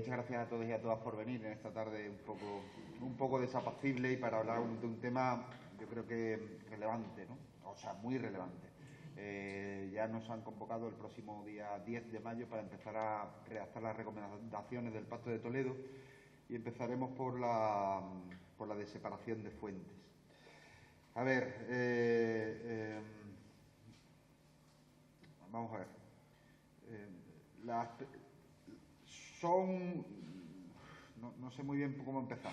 muchas gracias a todos y a todas por venir en esta tarde un poco desapacible y para hablar de un tema, yo creo que relevante, ¿no? O sea, muy relevante. Ya nos han convocado el próximo día 10 de mayo para empezar a redactar las recomendaciones del Pacto de Toledo y empezaremos por la de separación de fuentes. A ver, vamos a ver. No sé muy bien cómo empezar.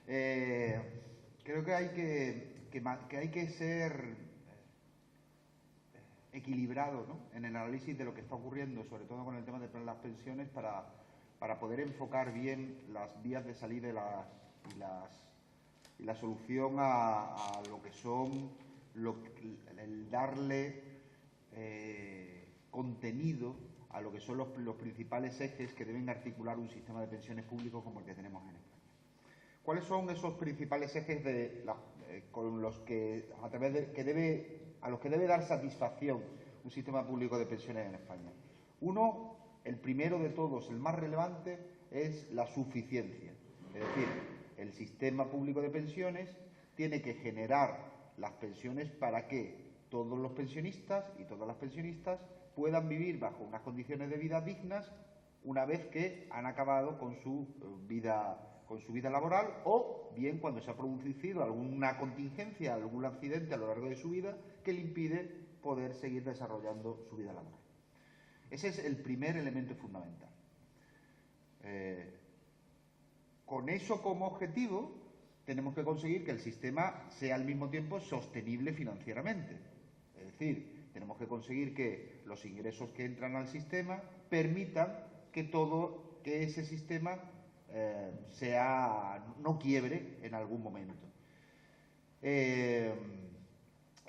Creo que hay que ser equilibrado, ¿no?, en el análisis de lo que está ocurriendo, sobre todo con el tema de las pensiones, para poder enfocar bien las vías de salida y la solución a lo que son el darle contenido a lo que son los principales ejes que deben articular un sistema de pensiones público como el que tenemos en España. ¿Cuáles son esos principales ejes con los a los que debe dar satisfacción un sistema público de pensiones en España? Uno, el primero de todos, el más relevante, es la suficiencia. Es decir, el sistema público de pensiones tiene que generar las pensiones para que todos los pensionistas y todas las pensionistas puedan vivir bajo unas condiciones de vida dignas una vez que han acabado con su vida laboral, o bien cuando se ha producido alguna contingencia, algún accidente a lo largo de su vida que le impide poder seguir desarrollando su vida laboral. Ese es el primer elemento fundamental. Con eso como objetivo, tenemos que conseguir que el sistema sea al mismo tiempo sostenible financieramente. Es decir, tenemos que conseguir que los ingresos que entran al sistema permitan que ese sistema no quiebre en algún momento.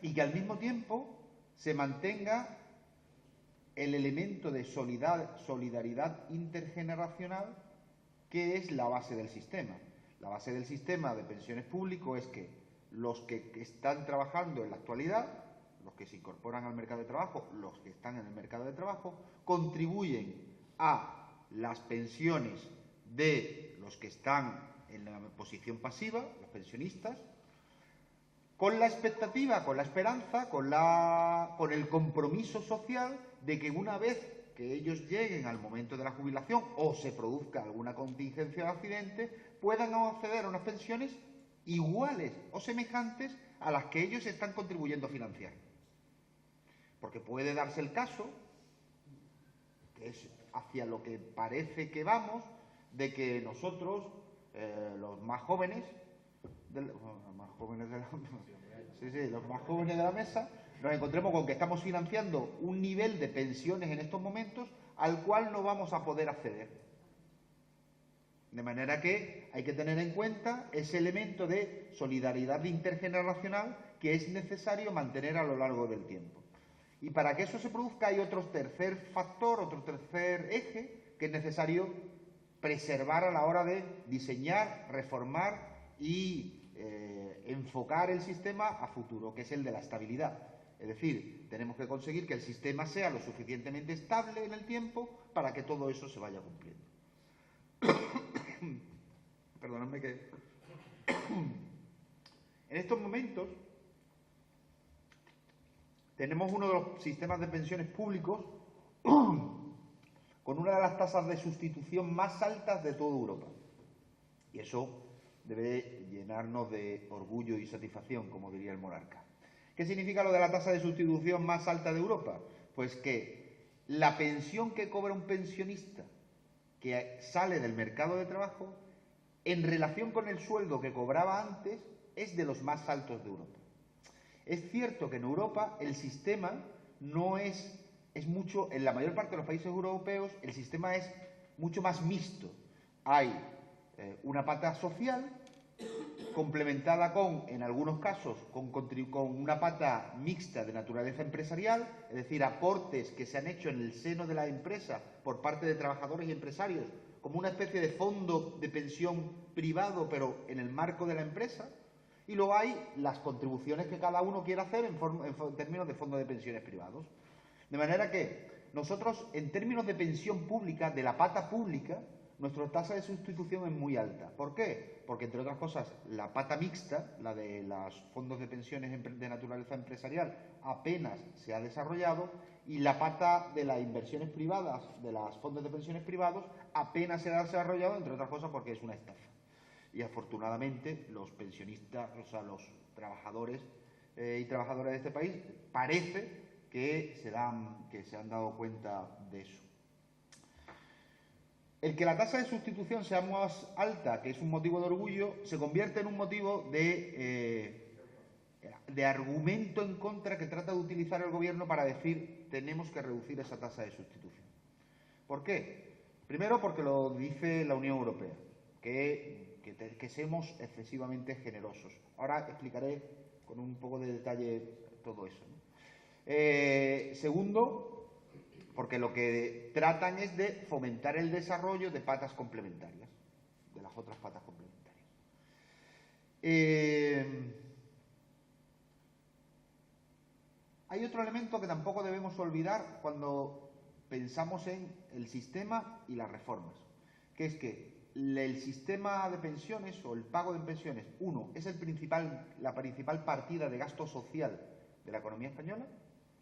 Y que al mismo tiempo se mantenga el elemento de solidaridad intergeneracional, que es la base del sistema. La base del sistema de pensiones público es que los que están trabajando en la actualidad, los que se incorporan al mercado de trabajo, los que están en el mercado de trabajo, contribuyen a las pensiones de los que están en la posición pasiva, los pensionistas, con la expectativa, con la esperanza, con el compromiso social de que una vez que ellos lleguen al momento de la jubilación o se produzca alguna contingencia o accidente, puedan acceder a unas pensiones iguales o semejantes a las que ellos están contribuyendo a financiar. Porque puede darse el caso, que es hacia lo que parece que vamos, de que nosotros, los más jóvenes de la mesa, nos encontremos con que estamos financiando un nivel de pensiones en estos momentos al cual no vamos a poder acceder. De manera que hay que tener en cuenta ese elemento de solidaridad intergeneracional que es necesario mantener a lo largo del tiempo. Y para que eso se produzca hay otro tercer factor, otro tercer eje que es necesario preservar a la hora de diseñar, reformar y enfocar el sistema a futuro, que es el de la estabilidad. Es decir, tenemos que conseguir que el sistema sea lo suficientemente estable en el tiempo para que todo eso se vaya cumpliendo. Perdonadme que... En estos momentos tenemos uno de los sistemas de pensiones públicos con una de las tasas de sustitución más altas de toda Europa. Y eso debe llenarnos de orgullo y satisfacción, como diría el monarca. ¿Qué significa lo de la tasa de sustitución más alta de Europa? Pues que la pensión que cobra un pensionista que sale del mercado de trabajo, en relación con el sueldo que cobraba antes, es de los más altos de Europa. Es cierto que en Europa el sistema no es mucho, en la mayor parte de los países europeos, el sistema es mucho más mixto. Hay una pata social complementada en algunos casos, con una pata mixta de naturaleza empresarial, es decir, aportes que se han hecho en el seno de la empresa por parte de trabajadores y empresarios, como una especie de fondo de pensión privado, pero en el marco de la empresa. Y luego hay las contribuciones que cada uno quiere hacer en términos de fondos de pensiones privados. De manera que nosotros, en términos de pensión pública, de la pata pública, nuestra tasa de sustitución es muy alta. ¿Por qué? Porque, entre otras cosas, la pata mixta, la de los fondos de pensiones de naturaleza empresarial, apenas se ha desarrollado, y la pata de las inversiones privadas, de los fondos de pensiones privados, apenas se ha desarrollado, entre otras cosas porque es una estafa. Y afortunadamente los pensionistas, o sea, los trabajadores y trabajadoras de este país, parece que se han dado cuenta de eso. El que la tasa de sustitución sea más alta, que es un motivo de orgullo, se convierte en un motivo de argumento en contra que trata de utilizar el gobierno para decir tenemos que reducir esa tasa de sustitución. ¿Por qué? Primero porque lo dice la Unión Europea, que seamos excesivamente generosos. Ahora explicaré con un poco de detalle todo eso, ¿no? Segundo, porque lo que tratan es de fomentar el desarrollo de patas complementarias, de las otras patas complementarias. Hay otro elemento que tampoco debemos olvidar cuando pensamos en el sistema y las reformas, que es que el sistema de pensiones o el pago de pensiones, uno, es la principal partida de gasto social de la economía española,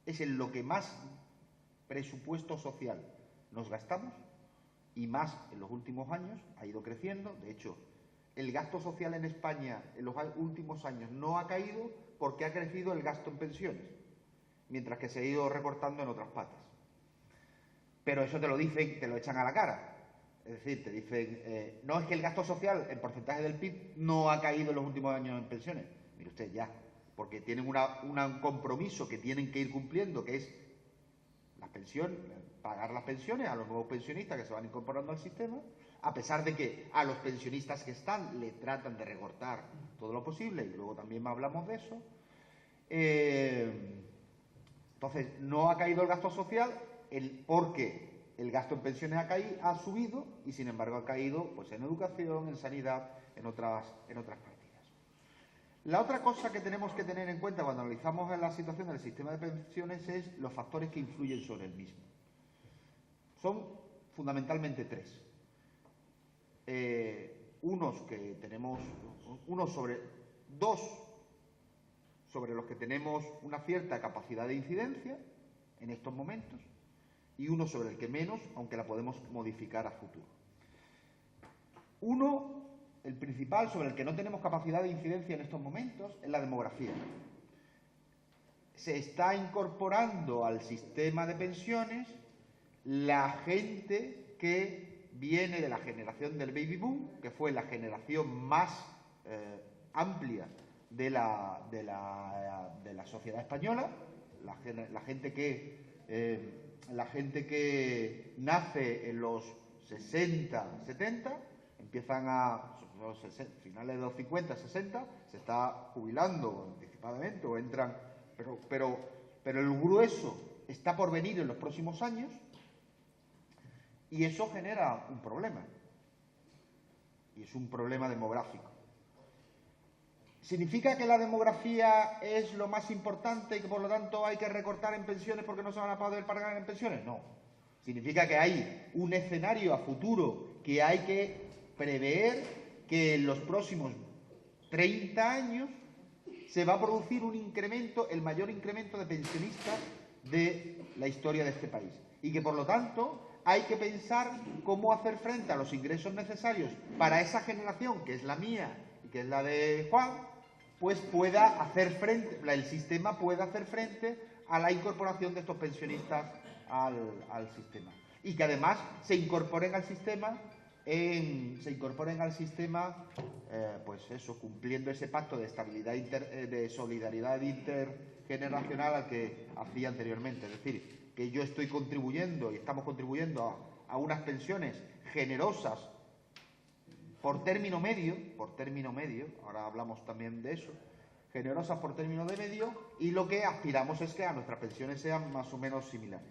es en lo que más presupuesto social nos gastamos, y más en los últimos años ha ido creciendo. De hecho, el gasto social en España en los últimos años no ha caído porque ha crecido el gasto en pensiones, mientras que se ha ido recortando en otras patas. Pero eso te lo dicen, te lo echan a la cara. Es decir, te dicen, no, es que el gasto social en porcentaje del PIB no ha caído en los últimos años en pensiones. Mire usted, ya, porque tienen un compromiso que tienen que ir cumpliendo, que es pagar las pensiones a los nuevos pensionistas que se van incorporando al sistema, a pesar de que a los pensionistas que están le tratan de recortar todo lo posible, y luego también hablamos de eso. Entonces, no ha caído el gasto social porque el gasto en pensiones ha subido, y sin embargo ha caído pues, en educación, en sanidad, en otras partidas. La otra cosa que tenemos que tener en cuenta cuando analizamos la situación del sistema de pensiones es los factores que influyen sobre el mismo. Son fundamentalmente tres. Dos sobre los que tenemos una cierta capacidad de incidencia en estos momentos, y uno sobre el que menos, aunque la podemos modificar a futuro. El principal, sobre el que no tenemos capacidad de incidencia en estos momentos, es la demografía. Se está incorporando al sistema de pensiones la gente que viene de la generación del baby boom, que fue la generación más amplia de la sociedad española, la gente que nace en los 60, 70, empiezan a finales de los 50, 60, se está jubilando anticipadamente o entran, pero el grueso está por venir en los próximos años, y eso genera un problema, y es un problema demográfico. ¿Significa que la demografía es lo más importante y que por lo tanto hay que recortar en pensiones porque no se van a poder pagar en pensiones? No. Significa que hay un escenario a futuro que hay que prever, que en los próximos 30 años se va a producir un incremento, el mayor incremento de pensionistas de la historia de este país. Y que, por lo tanto, hay que pensar cómo hacer frente a los ingresos necesarios para esa generación, que es la mía y que es la de Juan, pues pueda hacer frente, el sistema pueda hacer frente a la incorporación de estos pensionistas al sistema. Y que además se incorporen al sistema, pues eso, cumpliendo ese pacto de estabilidad, de solidaridad intergeneracional al que hacía anteriormente. Es decir, que yo estoy contribuyendo y estamos contribuyendo a unas pensiones generosas por término medio, ahora hablamos también de eso, generosas por término de medio, y lo que aspiramos es que a nuestras pensiones sean más o menos similares.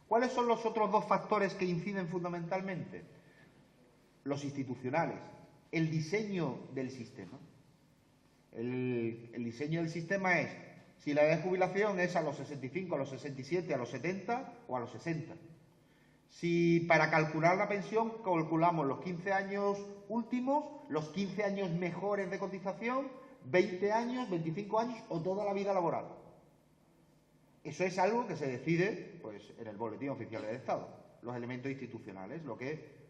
¿Cuáles son los otros dos factores que inciden fundamentalmente? Los institucionales, el diseño del sistema. El diseño del sistema es si la edad de jubilación es a los 65, a los 67, a los 70 o a los 60. Si para calcular la pensión calculamos los 15 años últimos, los 15 años mejores de cotización, 20 años, 25 años o toda la vida laboral. Eso es algo que se decide pues, en el Boletín Oficial del Estado, los elementos institucionales, lo que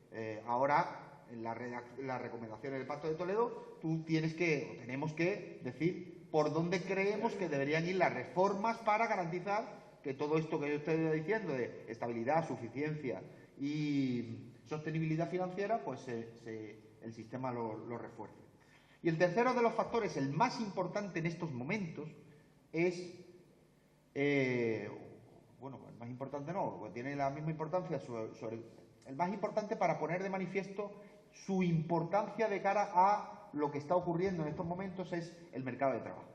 ahora en las recomendaciones del Pacto de Toledo tenemos que decir por dónde creemos que deberían ir las reformas para garantizar que todo esto que yo estoy diciendo de estabilidad, suficiencia y sostenibilidad financiera, pues el sistema lo refuerce. Y el tercero de los factores, el más importante en estos momentos, es, bueno, el más importante no, porque tiene la misma importancia el más importante para poner de manifiesto su importancia de cara a lo que está ocurriendo en estos momentos es el mercado de trabajo.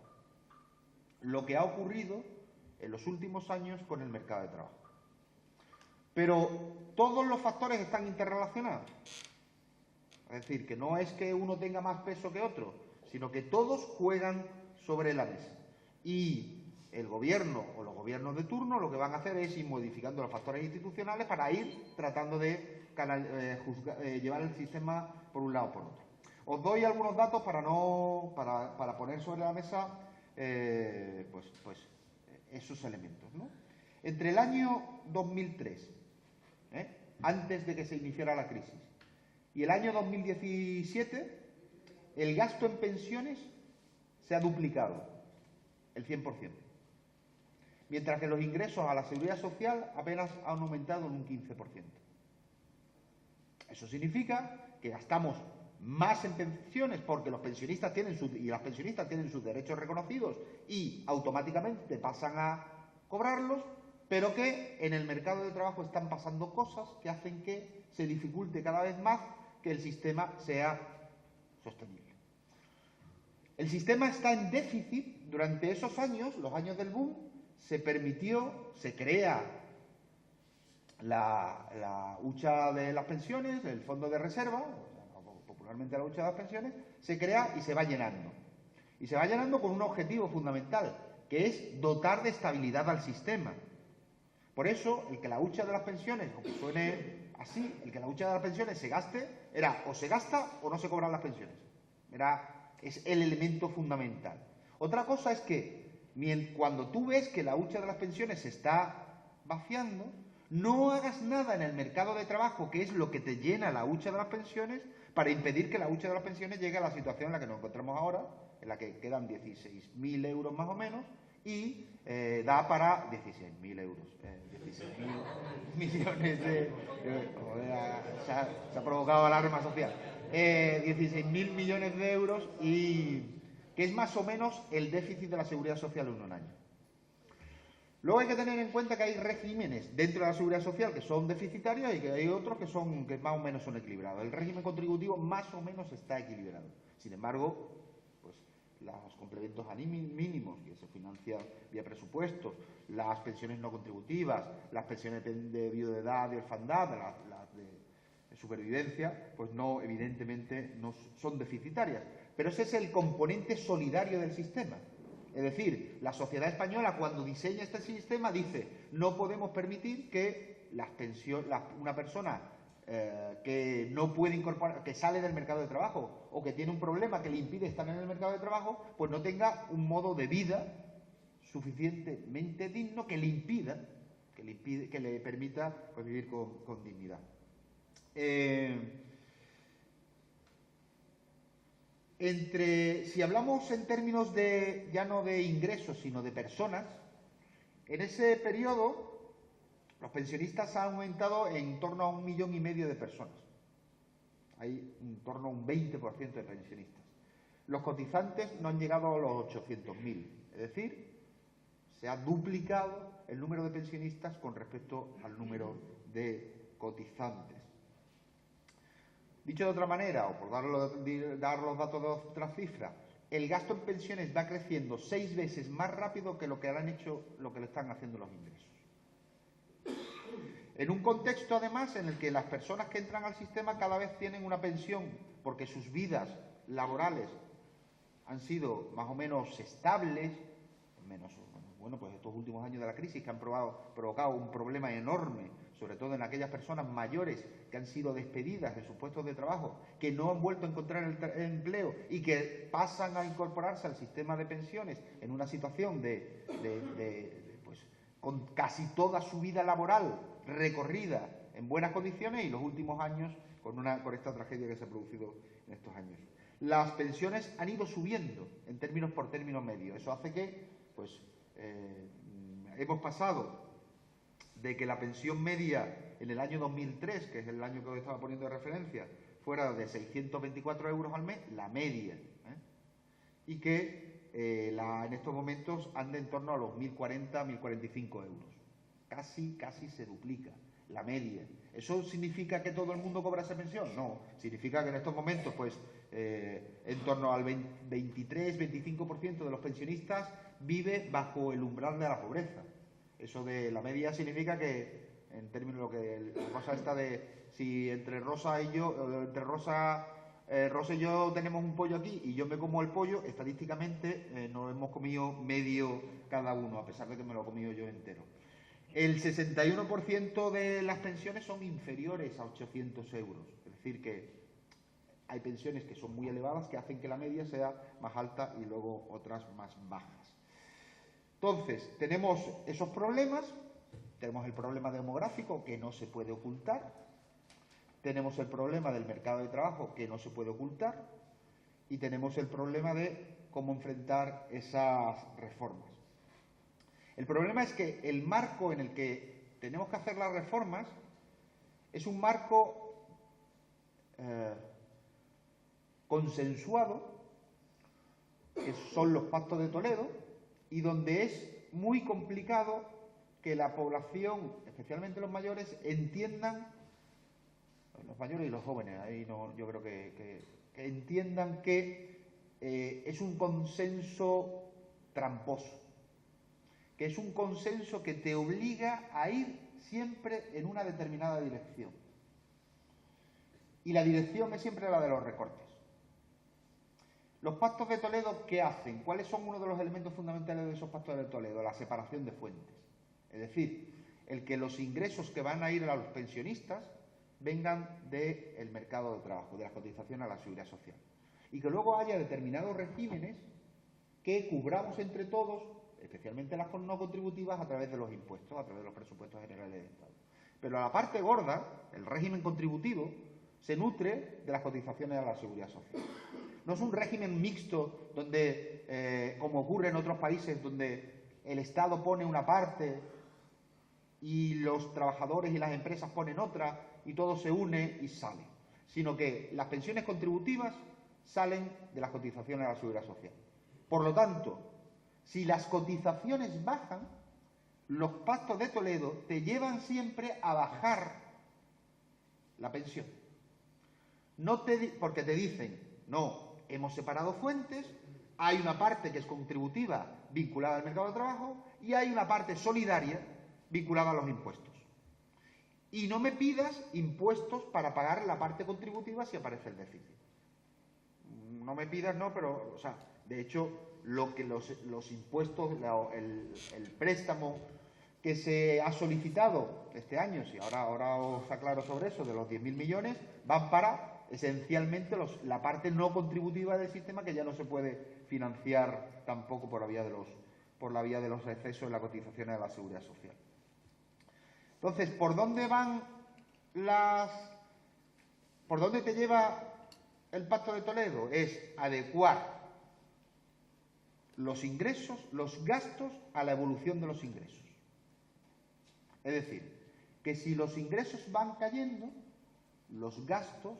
Lo que ha ocurrido en los últimos años con el mercado de trabajo. Pero todos los factores están interrelacionados. Es decir, que no es que uno tenga más peso que otro, sino que todos juegan sobre la mesa. Y el gobierno o los gobiernos de turno lo que van a hacer es ir modificando los factores institucionales para ir tratando de llevar el sistema por un lado o por otro. Os doy algunos datos para poner sobre la mesa esos elementos, ¿no? Entre el año 2003, antes de que se iniciara la crisis, y el año 2017, el gasto en pensiones se ha duplicado, el 100%. Mientras que los ingresos a la seguridad social apenas han aumentado en un 15%. Eso significa que gastamos más en pensiones porque los pensionistas las pensionistas tienen sus derechos reconocidos y automáticamente pasan a cobrarlos, pero que en el mercado de trabajo están pasando cosas que hacen que se dificulte cada vez más que el sistema sea sostenible. El sistema está en déficit. Durante esos años, los años del boom, se crea la hucha de las pensiones, el fondo de reserva, popularmente la hucha de las pensiones, se crea y se va llenando. Y se va llenando con un objetivo fundamental, que es dotar de estabilidad al sistema. Por eso, el que la hucha de las pensiones, aunque suene así, el que la hucha de las pensiones se gaste, o se gasta o no se cobran las pensiones. Es el elemento fundamental. Otra cosa es que cuando tú ves que la hucha de las pensiones se está vaciando, no hagas nada en el mercado de trabajo, que es lo que te llena la hucha de las pensiones, para impedir que la hucha de las pensiones llegue a la situación en la que nos encontramos ahora, en la que quedan 16.000 euros más o menos, y da para 16.000 euros, 16.000 millones de... se ha provocado alarma social. 16.000 millones de euros, y que es más o menos el déficit de la seguridad social en un año. Luego hay que tener en cuenta que hay regímenes dentro de la seguridad social que son deficitarios y que hay otros que más o menos son equilibrados. El régimen contributivo más o menos está equilibrado. Sin embargo, pues los complementos mínimos, que se financian vía presupuestos, las pensiones no contributivas, las pensiones de viudedad, de orfandad, las de supervivencia, pues no, evidentemente, no son deficitarias. Pero ese es el componente solidario del sistema. Es decir, la sociedad española, cuando diseña este sistema, dice: no podemos permitir que una persona que no puede incorporar, que sale del mercado de trabajo o que tiene un problema que le impide estar en el mercado de trabajo, pues no tenga un modo de vida suficientemente digno que le permita pues, vivir con dignidad. Si hablamos en términos ya no de ingresos, sino de personas, en ese periodo los pensionistas han aumentado en torno a 1,5 millones de personas. Hay en torno a un 20% de pensionistas. Los cotizantes no han llegado a los 800.000, es decir, se ha duplicado el número de pensionistas con respecto al número de cotizantes. Dicho de otra manera, o por dar los datos de otras cifras, el gasto en pensiones va creciendo 6 veces más rápido que lo que lo están haciendo los ingresos. En un contexto, además, en el que las personas que entran al sistema cada vez tienen una pensión porque sus vidas laborales han sido más o menos estables, menos, bueno, pues estos últimos años de la crisis que han provocado un problema enorme sobre todo en aquellas personas mayores que han sido despedidas de sus puestos de trabajo, que no han vuelto a encontrar el empleo y que pasan a incorporarse al sistema de pensiones en una situación pues, con casi toda su vida laboral recorrida en buenas condiciones, y los últimos años con esta tragedia que se ha producido en estos años. Las pensiones han ido subiendo por términos medios. Eso hace que pues, hemos pasado de que la pensión media en el año 2003, que es el año que os estaba poniendo de referencia, fuera de 624 euros al mes, la media, y que en estos momentos anda en torno a los 1.040, 1.045 euros. Casi se duplica la media. ¿Eso significa que todo el mundo cobra esa pensión? No, significa que en estos momentos, pues, en torno al 23-25% de los pensionistas vive bajo el umbral de la pobreza. Eso de la media significa que, en términos de la cosa esta de si entre Rosa y yo, Rosa y yo tenemos un pollo aquí y yo me como el pollo, estadísticamente nos hemos comido medio cada uno, a pesar de que me lo he comido yo entero. El 61% de las pensiones son inferiores a 800 euros, es decir que hay pensiones que son muy elevadas que hacen que la media sea más alta y luego otras más bajas. Entonces, tenemos esos problemas, tenemos el problema demográfico que no se puede ocultar, tenemos el problema del mercado de trabajo que no se puede ocultar y tenemos el problema de cómo enfrentar esas reformas. El problema es que el marco en el que tenemos que hacer las reformas es un marco consensuado, que son los pactos de Toledo, y donde es muy complicado que la población, especialmente los mayores, entiendan, los mayores y los jóvenes, ahí no, yo creo que entiendan que es un consenso tramposo, que es un consenso que te obliga a ir siempre en una determinada dirección. Y la dirección es siempre la de los recortes. Los pactos de Toledo, ¿qué hacen? ¿Cuáles son uno de los elementos fundamentales de esos pactos de Toledo? La separación de fuentes. Es decir, el que los ingresos que van a ir a los pensionistas vengan del mercado de trabajo, de las cotizaciones a la seguridad social. Y que luego haya determinados regímenes que cubramos entre todos, especialmente las no contributivas, a través de los impuestos, a través de los presupuestos generales del Estado. Pero la parte gorda, el régimen contributivo, se nutre de las cotizaciones a la seguridad social. No es un régimen mixto donde, como ocurre en otros países, donde el Estado pone una parte y los trabajadores y las empresas ponen otra y todo se une y sale, sino que las pensiones contributivas salen de las cotizaciones a la seguridad social. Por lo tanto, si las cotizaciones bajan, los pactos de Toledo te llevan siempre a bajar la pensión. Porque te dicen, no, hemos separado fuentes, hay una parte que es contributiva vinculada al mercado de trabajo y hay una parte solidaria vinculada a los impuestos. Y no me pidas impuestos para pagar la parte contributiva si aparece el déficit. No me pidas, no, pero, o sea, de hecho, lo que los impuestos, el préstamo que se ha solicitado este año, si ahora os aclaro sobre eso, de los 10.000 millones, van para esencialmente la parte no contributiva del sistema, que ya no se puede financiar tampoco por la vía de los excesos en la cotización de la seguridad social. Entonces, ¿por dónde te lleva el Pacto de Toledo? Es adecuar los ingresos, los gastos, a la evolución de los ingresos. Es decir, que si los ingresos van cayendo, los gastos,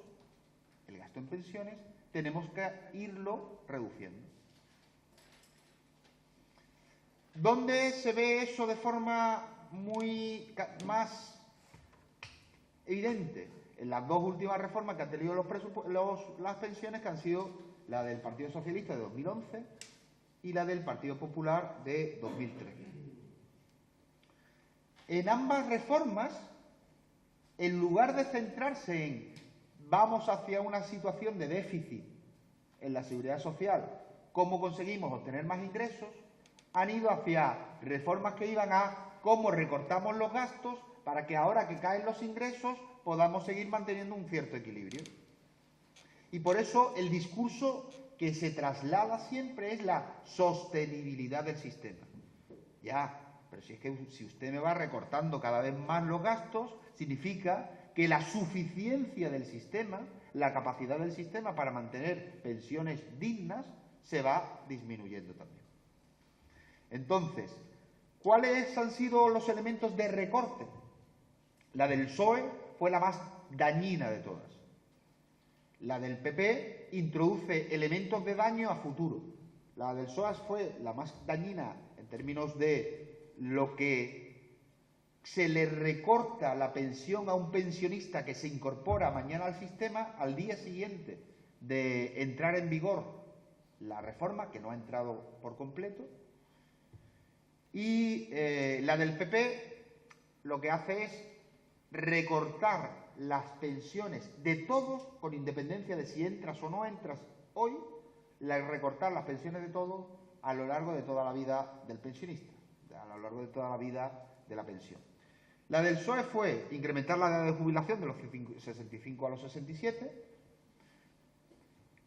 el gasto en pensiones, tenemos que irlo reduciendo. ¿Dónde se ve eso de forma más evidente? En las dos últimas reformas que han tenido las pensiones, que han sido la del Partido Socialista de 2011 y la del Partido Popular de 2013. En ambas reformas, en lugar de centrarse en vamos hacia una situación de déficit en la seguridad social, cómo conseguimos obtener más ingresos, han ido hacia reformas que iban a cómo recortamos los gastos para que ahora que caen los ingresos podamos seguir manteniendo un cierto equilibrio. Y por eso el discurso que se traslada siempre es la sostenibilidad del sistema. Ya, pero si es que si usted me va recortando cada vez más los gastos, significa que la suficiencia del sistema, la capacidad del sistema para mantener pensiones dignas, se va disminuyendo también. Entonces, ¿cuáles han sido los elementos de recorte? La del PSOE fue la más dañina de todas. La del PP introduce elementos de daño a futuro. La del PSOE fue la más dañina en términos de lo que se le recorta la pensión a un pensionista que se incorpora mañana al sistema al día siguiente de entrar en vigor la reforma, que no ha entrado por completo. Y la del PP lo que hace es recortar las pensiones de todos, con independencia de si entras o no entras hoy, recortar las pensiones de todos a lo largo de toda la vida del pensionista, a lo largo de toda la vida de la pensión. La del PSOE fue incrementar la edad de jubilación de los 65 a los 67.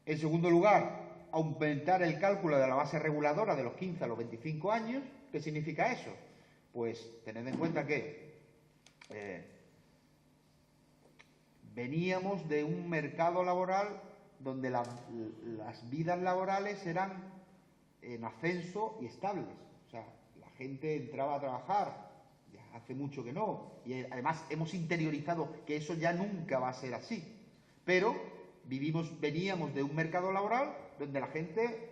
En segundo lugar, aumentar el cálculo de la base reguladora de los 15 a los 25 años. ¿Qué significa eso? Pues tened en cuenta que veníamos de un mercado laboral donde las vidas laborales eran en ascenso y estables. O sea, la gente entraba a trabajar, ya hace mucho que no, y además hemos interiorizado que eso ya nunca va a ser así. Pero veníamos de un mercado laboral donde la gente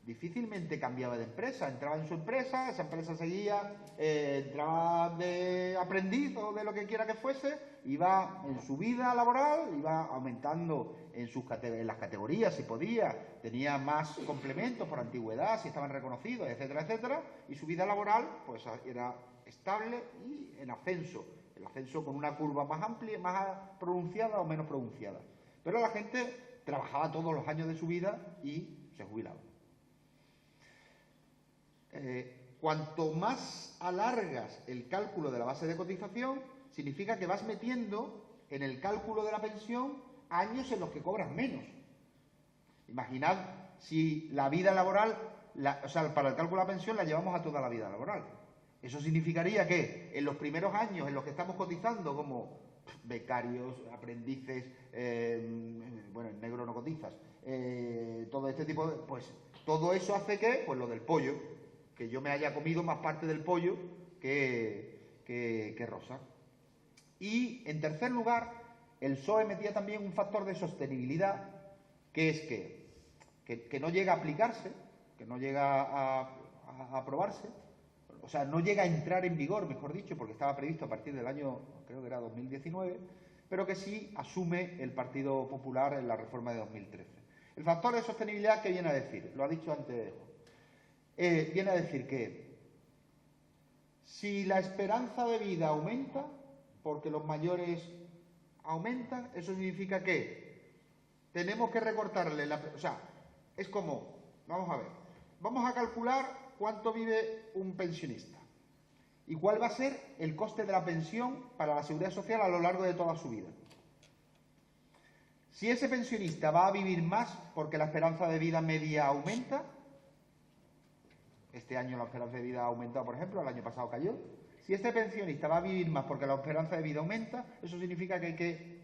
difícilmente cambiaba de empresa, entraba en su empresa, esa empresa seguía, entraba de aprendiz o de lo que quiera que fuese, iba en su vida laboral, iba aumentando en las categorías si podía, tenía más complementos por antigüedad, si estaban reconocidos, etcétera, etcétera, y su vida laboral pues era estable y en ascenso, el ascenso con una curva más amplia, más pronunciada o menos pronunciada. Pero la gente trabajaba todos los años de su vida y se jubilaba. Cuanto más alargas el cálculo de la base de cotización, significa que vas metiendo en el cálculo de la pensión años en los que cobras menos. Imaginad si la vida laboral, o sea, para el cálculo de la pensión la llevamos a toda la vida laboral. Eso significaría que en los primeros años en los que estamos cotizando como becarios, aprendices, bueno, en negro no cotizas, todo este tipo de... Pues todo eso hace que, pues lo del pollo, que yo me haya comido más parte del pollo que Rosa. Y, en tercer lugar, el PSOE metía también un factor de sostenibilidad, que es que no llega a aplicarse, que no llega a aprobarse, o sea, no llega a entrar en vigor, mejor dicho, porque estaba previsto a partir del año, creo que era 2019, pero que sí asume el Partido Popular en la reforma de 2013. El factor de sostenibilidad, ¿qué viene a decir? Lo ha dicho antes. Viene a decir que si la esperanza de vida aumenta, porque los mayores aumentan, eso significa que tenemos que recortarle o sea, es como, vamos a ver, vamos a calcular cuánto vive un pensionista y cuál va a ser el coste de la pensión para la seguridad social a lo largo de toda su vida. Si ese pensionista va a vivir más porque la esperanza de vida media aumenta, este año la esperanza de vida ha aumentado, por ejemplo, el año pasado cayó. Si este pensionista va a vivir más porque la esperanza de vida aumenta, eso significa que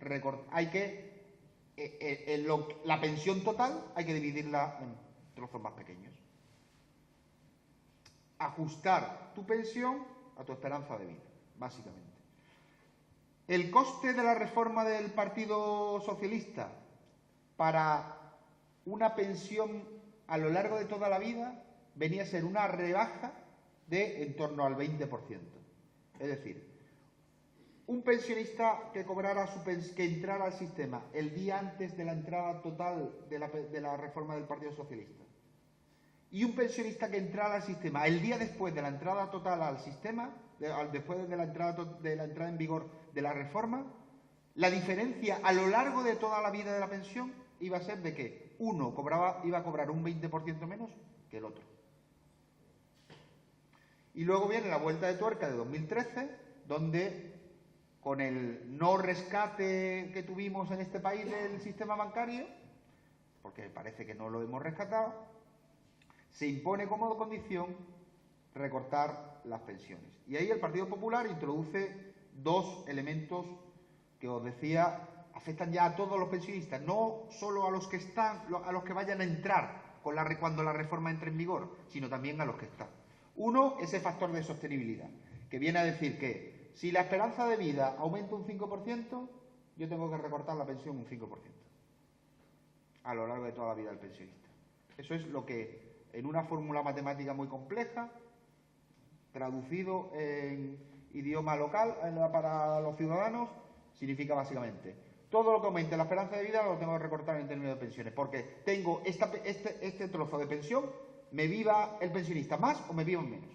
la pensión total hay que dividirla en trozos más pequeños. Ajustar tu pensión a tu esperanza de vida, básicamente. El coste de la reforma del Partido Socialista para una pensión a lo largo de toda la vida venía a ser una rebaja de en torno al 20%. Es decir, un pensionista que que entrara al sistema el día antes de la entrada total de la reforma del Partido Socialista y un pensionista que entrara al sistema el día después de la entrada total al sistema, después de la entrada en vigor de la reforma, la diferencia a lo largo de toda la vida de la pensión iba a ser de que uno iba a cobrar un 20% menos que el otro. Y luego viene la vuelta de tuerca de 2013, donde con el no rescate que tuvimos en este país del sistema bancario, porque parece que no lo hemos rescatado, se impone como condición recortar las pensiones. Y ahí el Partido Popular introduce dos elementos que os decía afectan ya a todos los pensionistas, no solo a los que están, a los que vayan a entrar cuando la reforma entre en vigor, sino también a los que están. Uno, ese factor de sostenibilidad, que viene a decir que si la esperanza de vida aumenta un 5%, yo tengo que recortar la pensión un 5% a lo largo de toda la vida del pensionista. Eso es lo que, en una fórmula matemática muy compleja, traducido en idioma local para los ciudadanos, significa básicamente: todo lo que aumente la esperanza de vida lo tengo que recortar en términos de pensiones, porque tengo este trozo de pensión, me viva el pensionista más o me viva menos.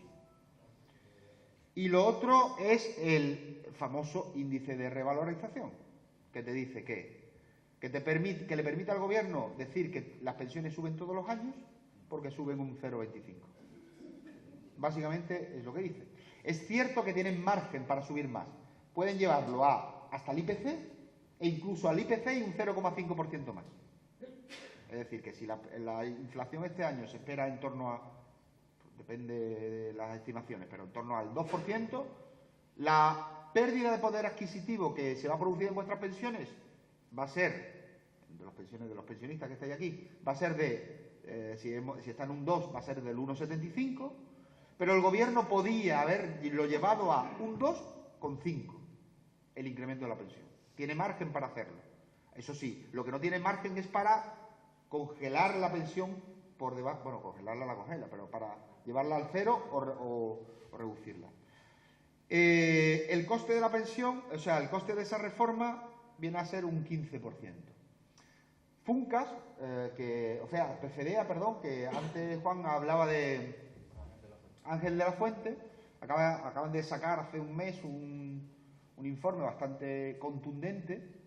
Y lo otro es el famoso índice de revalorización, que te dice que le permite al gobierno decir que las pensiones suben todos los años porque suben un 0,25. Básicamente es lo que dice. Es cierto que tienen margen para subir más. Pueden llevarlo hasta el IPC e incluso al IPC y un 0,5% más. Es decir, que si la inflación este año se espera en torno a, depende de las estimaciones, pero en torno al 2%, la pérdida de poder adquisitivo que se va a producir en vuestras pensiones va a ser, de los pensionistas que estáis aquí, va a ser si está en un 2, va a ser del 1,75%, pero el gobierno podía haberlo llevado a un 2,5%, el incremento de la pensión. Tiene margen para hacerlo. Eso sí, lo que no tiene margen es para congelar la pensión por debajo, bueno, congelarla la congela, pero para llevarla al cero o reducirla. El coste de la pensión, o sea, el coste de esa reforma viene a ser un 15%. Funcas, PFDEA, perdón, que antes Juan hablaba de Ángel de la Fuente, acaban de sacar hace un mes un informe bastante contundente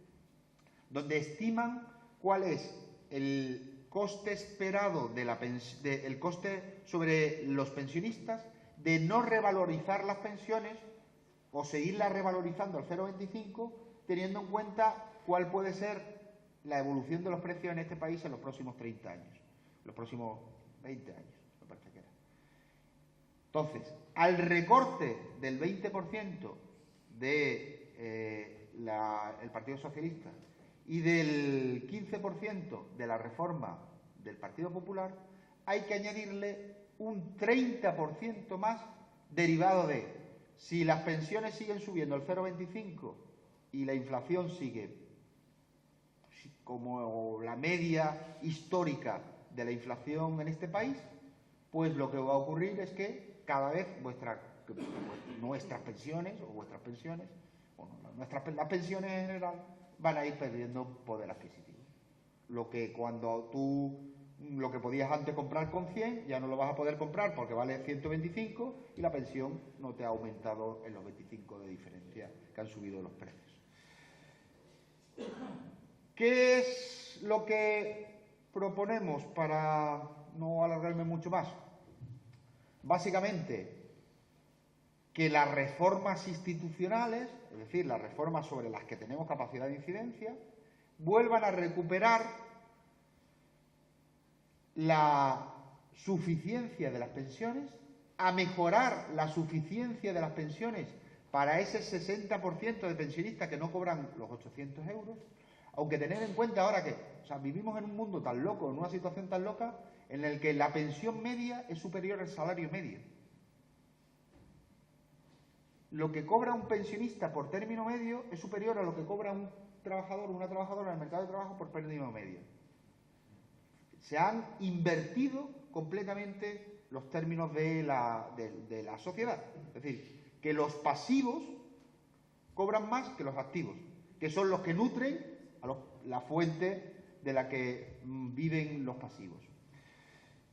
donde estiman cuál es el coste esperado el coste sobre los pensionistas de no revalorizar las pensiones o seguirlas revalorizando al 0,25, teniendo en cuenta cuál puede ser la evolución de los precios en este país en los próximos 30 años, los próximos 20 años, me parece que era. Entonces, al recorte del 20% del Partido Socialista y del 15% de la reforma del Partido Popular, hay que añadirle un 30% más derivado de, si las pensiones siguen subiendo al 0,25 y la inflación sigue como la media histórica de la inflación en este país, pues lo que va a ocurrir es que cada vez nuestras pensiones, las pensiones en general, van a ir perdiendo poder adquisitivo. Lo que podías antes comprar con 100, ya no lo vas a poder comprar porque vale 125 y la pensión no te ha aumentado en los 25 de diferencia que han subido los precios. ¿Qué es lo que proponemos para no alargarme mucho más? Básicamente, que las reformas institucionales, es decir, las reformas sobre las que tenemos capacidad de incidencia, vuelvan a recuperar la suficiencia de las pensiones, a mejorar la suficiencia de las pensiones para ese 60% de pensionistas que no cobran los 800 euros, aunque tener en cuenta ahora que vivimos en un mundo tan loco, en una situación tan loca, en el que la pensión media es superior al salario medio. Lo que cobra un pensionista por término medio es superior a lo que cobra un trabajador o una trabajadora en el mercado de trabajo por término medio. Se han invertido completamente los términos de la sociedad. Es decir, que los pasivos cobran más que los activos, que son los que nutren la fuente de la que viven los pasivos.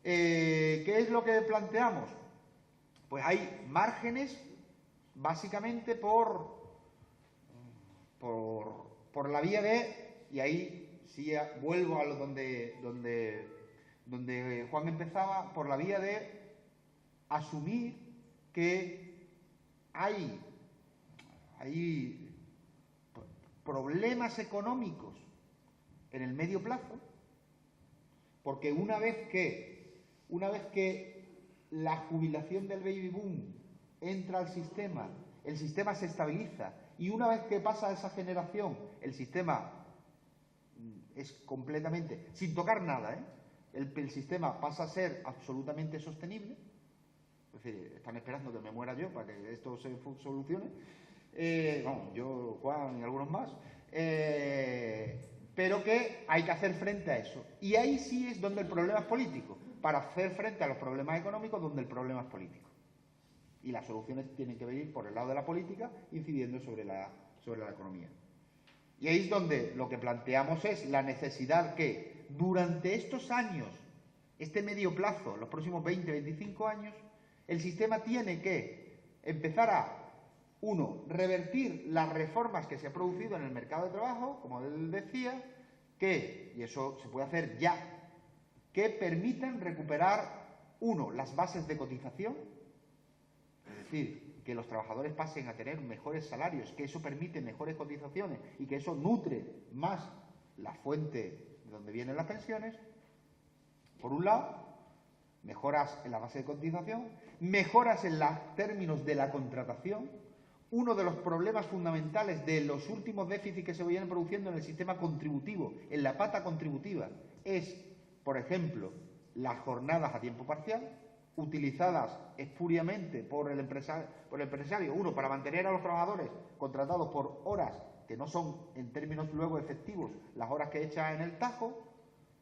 ¿Qué es lo que planteamos? Pues hay márgenes básicamente por la vía de, y ahí sí vuelvo a donde Juan empezaba, por la vía de asumir que hay problemas económicos en el medio plazo, porque una vez que la jubilación del baby boom entra al sistema, el sistema se estabiliza, y una vez que pasa esa generación, el sistema es completamente, sin tocar nada, el sistema pasa a ser absolutamente sostenible. Es decir, están esperando que me muera yo para que esto se solucione. Yo, Juan y algunos más. Pero que hay que hacer frente a eso. Y ahí sí es donde el problema es político. Para hacer frente a los problemas económicos, donde el problema es político. Y las soluciones tienen que venir por el lado de la política, incidiendo sobre la economía. Y ahí es donde lo que planteamos es la necesidad que durante estos años, este medio plazo, los próximos 20, 25 años, el sistema tiene que empezar a, uno, revertir las reformas que se han producido en el mercado de trabajo, como él decía, y eso se puede hacer ya, que permitan recuperar, uno, las bases de cotización, es decir, que los trabajadores pasen a tener mejores salarios, que eso permite mejores cotizaciones y que eso nutre más la fuente de donde vienen las pensiones, por un lado, mejoras en la base de cotización, mejoras en los términos de la contratación. Uno de los problemas fundamentales de los últimos déficits que se vayan produciendo en el sistema contributivo, en la pata contributiva, es, por ejemplo, las jornadas a tiempo parcial, utilizadas espuriamente por el empresario, uno, para mantener a los trabajadores contratados por horas que no son, en términos luego efectivos, las horas que echa en el tajo.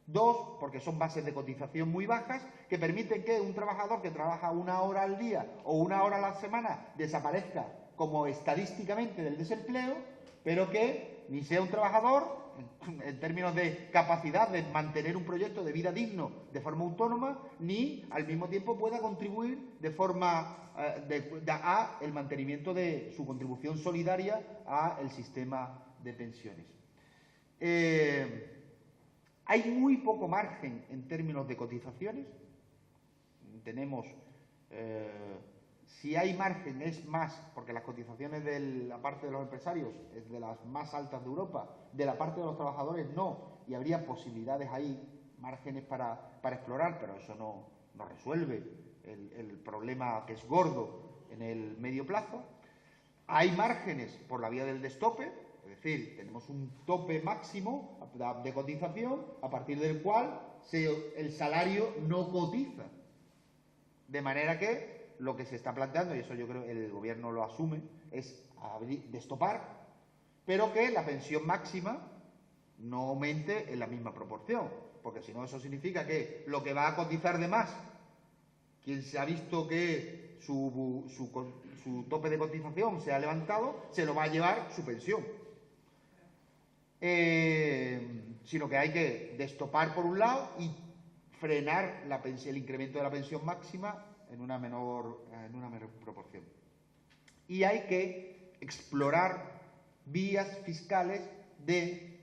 Dos, porque son bases de cotización muy bajas que permiten que un trabajador que trabaja 1 hora al día o 1 hora a la semana desaparezca como estadísticamente del desempleo, pero que ni sea un trabajador en términos de capacidad de mantener un proyecto de vida digno de forma autónoma, ni al mismo tiempo pueda contribuir de forma a el mantenimiento de su contribución solidaria al sistema de pensiones. Hay muy poco margen en términos de cotizaciones. Tenemos, si hay margen es más, porque las cotizaciones de la parte de los empresarios es de las más altas de Europa, de la parte de los trabajadores no, y habría posibilidades ahí, márgenes para explorar, pero eso no resuelve el problema que es gordo en el medio plazo. Hay márgenes por la vía del destope. Es decir, tenemos un tope máximo de cotización a partir del cual el salario no cotiza. De manera que lo que se está planteando, y eso yo creo que el gobierno lo asume, es destopar, pero que la pensión máxima no aumente en la misma proporción. Porque si no, eso significa que lo que va a cotizar de más, quien se ha visto que su tope de cotización se ha levantado, se lo va a llevar su pensión. Sino que hay que destopar por un lado y frenar el incremento de la pensión máxima en una menor proporción. Y hay que explorar vías fiscales de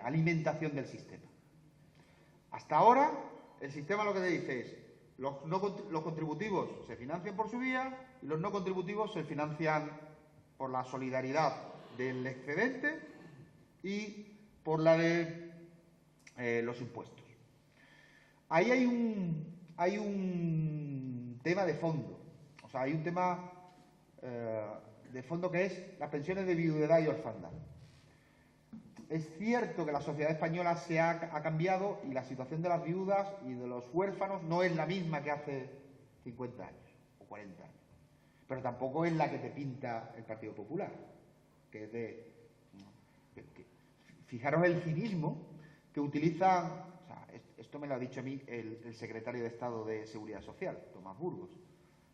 alimentación del sistema. Hasta ahora, el sistema lo que te dice es los contributivos se financian por su vía y los no contributivos se financian por la solidaridad del excedente y por la de los impuestos. Ahí hay un tema de fondo, o sea, hay un tema de fondo que es las pensiones de viudedad y orfandad. Es cierto que la sociedad española ha cambiado y la situación de las viudas y de los huérfanos no es la misma que hace 50 años o 40 años. Pero tampoco es la que te pinta el Partido Popular, que es fijaros el cinismo que utilizan, o sea, esto me lo ha dicho a mí el secretario de Estado de Seguridad Social, Tomás Burgos.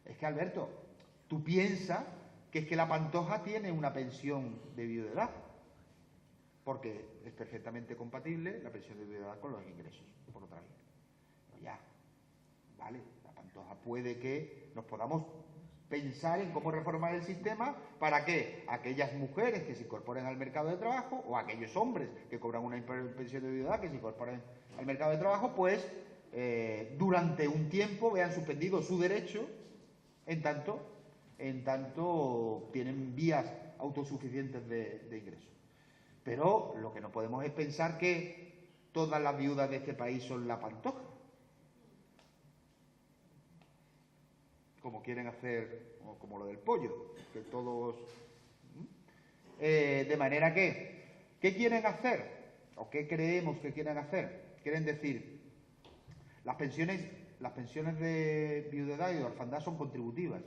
Es que, Alberto, tú piensas que es que la Pantoja tiene una pensión de viudedad, porque es perfectamente compatible la pensión de viudedad con los ingresos, por otra vía. Pero ya, vale, la Pantoja puede que nos podamos pensar en cómo reformar el sistema para que aquellas mujeres que se incorporen al mercado de trabajo o aquellos hombres que cobran una pensión de viudedad que se incorporen al mercado de trabajo, pues durante un tiempo vean suspendido su derecho en tanto en tanto tienen vías autosuficientes de ingresos. Pero lo que no podemos es pensar que todas las viudas de este país son la Pantoja, como quieren hacer, o como lo del pollo, que todos... de manera que, ¿qué quieren hacer? ¿O qué creemos que quieren hacer? Quieren decir, las pensiones de viudedad y de orfandad son contributivas.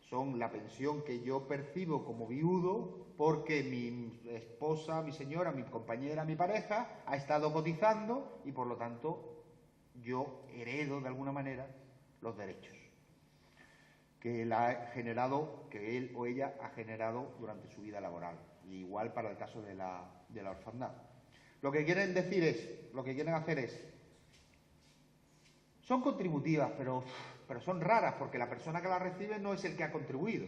Son la pensión que yo percibo como viudo porque mi esposa, mi señora, mi compañera, mi pareja ha estado cotizando y por lo tanto yo heredo de alguna manera los derechos que él ha generado, que él o ella ha generado durante su vida laboral. Y igual para el caso de la orfandad. Lo que quieren decir es, lo que quieren hacer es, son contributivas, pero son raras porque la persona que las recibe no es el que ha contribuido.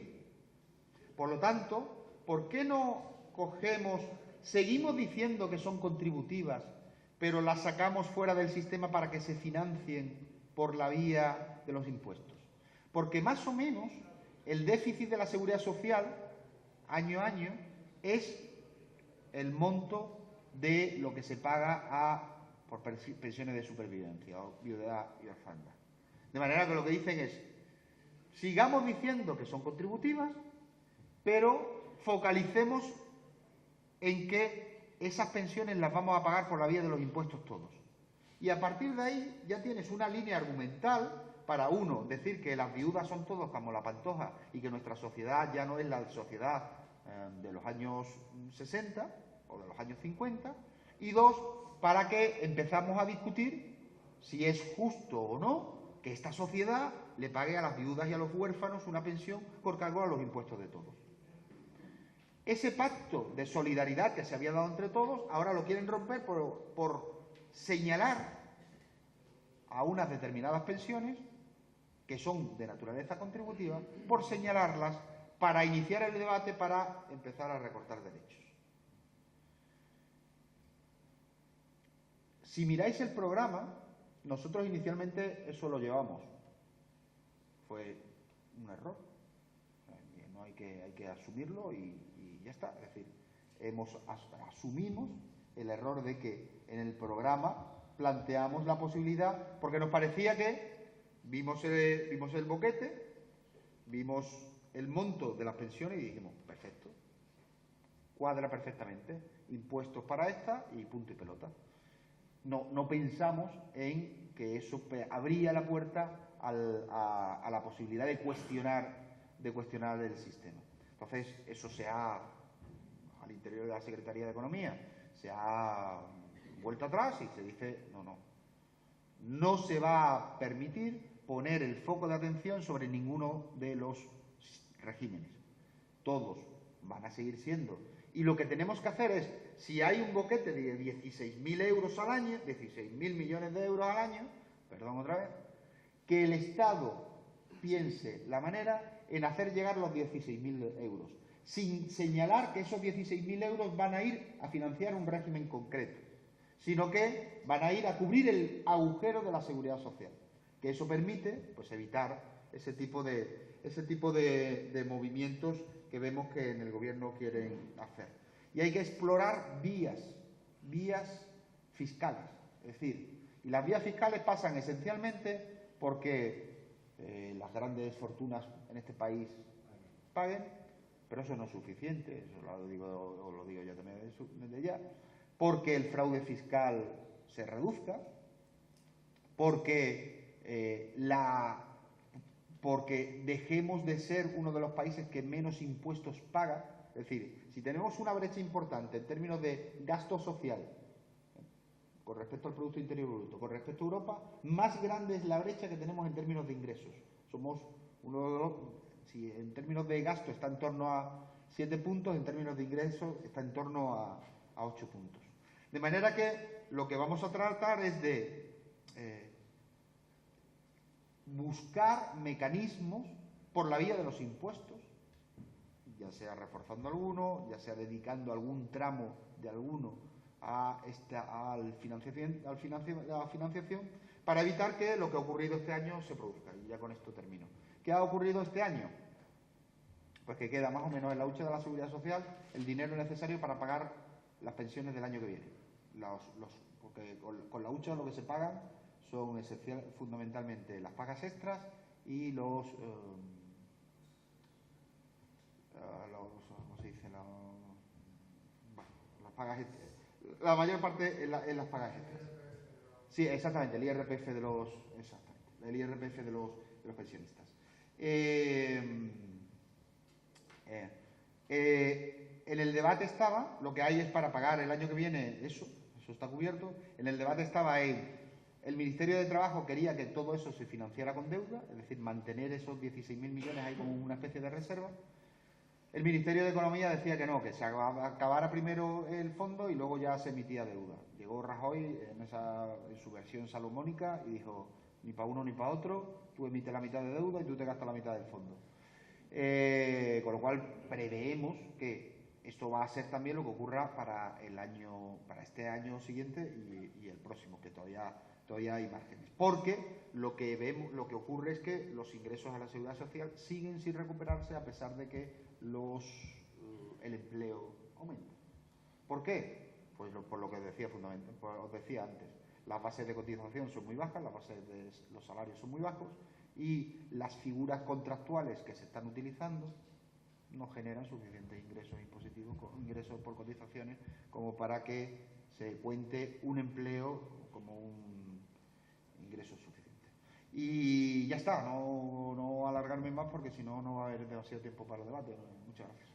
Por lo tanto, ¿por qué no cogemos, seguimos diciendo que son contributivas, pero las sacamos fuera del sistema para que se financien por la vía de los impuestos? Porque más o menos el déficit de la seguridad social, año a año, es el monto de lo que se paga por pensiones de supervivencia, o viudedad y orfandad. De manera que lo que dicen es, sigamos diciendo que son contributivas, pero focalicemos en que esas pensiones las vamos a pagar por la vía de los impuestos todos. Y a partir de ahí ya tienes una línea argumental para, uno, decir que las viudas son todos como la Pantoja y que nuestra sociedad ya no es la sociedad de los años 60 o de los años 50, y dos, para que empezamos a discutir si es justo o no que esta sociedad le pague a las viudas y a los huérfanos una pensión por cargo a los impuestos de todos. Ese pacto de solidaridad que se había dado entre todos, ahora lo quieren romper por señalar a unas determinadas pensiones que son de naturaleza contributiva, por señalarlas para iniciar el debate para empezar a recortar derechos. Si miráis el programa, nosotros inicialmente eso lo llevamos. Fue un error. No hay que asumirlo y ya está. Es decir, asumimos el error de que en el programa planteamos la posibilidad, porque nos parecía que vimos el boquete, vimos el monto de las pensiones y dijimos, perfecto, cuadra perfectamente, impuestos para esta y punto y pelota. No pensamos en que eso abría la puerta a la posibilidad de cuestionar el sistema. Entonces, eso al interior de la Secretaría de Economía, se ha vuelto atrás y se dice, no se va a permitir poner el foco de atención sobre ninguno de los regímenes. Todos van a seguir siendo. Y lo que tenemos que hacer es, si hay un boquete de 16.000 euros al año, 16.000 millones de euros al año, perdón otra vez, que el Estado piense la manera en hacer llegar los 16.000 euros, sin señalar que esos 16.000 euros van a ir a financiar un régimen concreto, sino que van a ir a cubrir el agujero de la seguridad social, que eso permite pues evitar ese tipo de movimientos que vemos que en el gobierno quieren hacer. Y hay que explorar vías fiscales, es decir, y las vías fiscales pasan esencialmente porque las grandes fortunas en este país paguen, pero eso no es suficiente, eso lo digo yo también desde ya, porque el fraude fiscal se reduzca, porque dejemos de ser uno de los países que menos impuestos paga. Es decir, si tenemos una brecha importante en términos de gasto social con respecto al Producto Interior Bruto, con respecto a Europa, más grande es la brecha que tenemos en términos de ingresos. Somos uno de los, si en términos de gasto está en torno a 7 puntos, en términos de ingresos está en torno a 8 puntos. De manera que lo que vamos a tratar es de buscar mecanismos por la vía de los impuestos, ya sea reforzando alguno, ya sea dedicando algún tramo de alguno a la financiación, para evitar que lo que ha ocurrido este año se produzca. Y ya con esto termino. ¿Qué ha ocurrido este año? pues que queda más o menos en la hucha de la Seguridad Social el dinero necesario para pagar las pensiones del año que viene. Porque con la hucha lo que se pagan son fundamentalmente las pagas extras y ¿cómo se dice? Las pagas extras. La mayor parte en las pagas extras. Sí, exactamente, el IRPF de los pensionistas. En el debate estaba, lo que hay es para pagar el año que viene, eso está cubierto. En el debate estaba el Ministerio de Trabajo quería que todo eso se financiara con deuda, es decir, mantener esos 16.000 millones ahí como una especie de reserva. El Ministerio de Economía decía que no, que se acabara primero el fondo y luego ya se emitía deuda. Llegó Rajoy en su versión salomónica y dijo, ni para uno ni para otro, tú emites la mitad de deuda y tú te gastas la mitad del fondo. Con lo cual preveemos que esto va a ser también lo que ocurra para este año siguiente y el próximo, que todavía hay márgenes. Porque lo que ocurre es que los ingresos a la Seguridad Social siguen sin recuperarse a pesar de que el empleo aumenta. ¿Por qué? Pues por lo que os decía antes. Las bases de cotización son muy bajas, las bases de los salarios son muy bajos y las figuras contractuales que se están utilizando no generan suficientes ingresos impositivos, ingresos por cotizaciones, como para que se cuente un empleo como un ingreso suficiente. Y ya está, no alargarme más porque si no, no va a haber demasiado tiempo para el debate. Muchas gracias.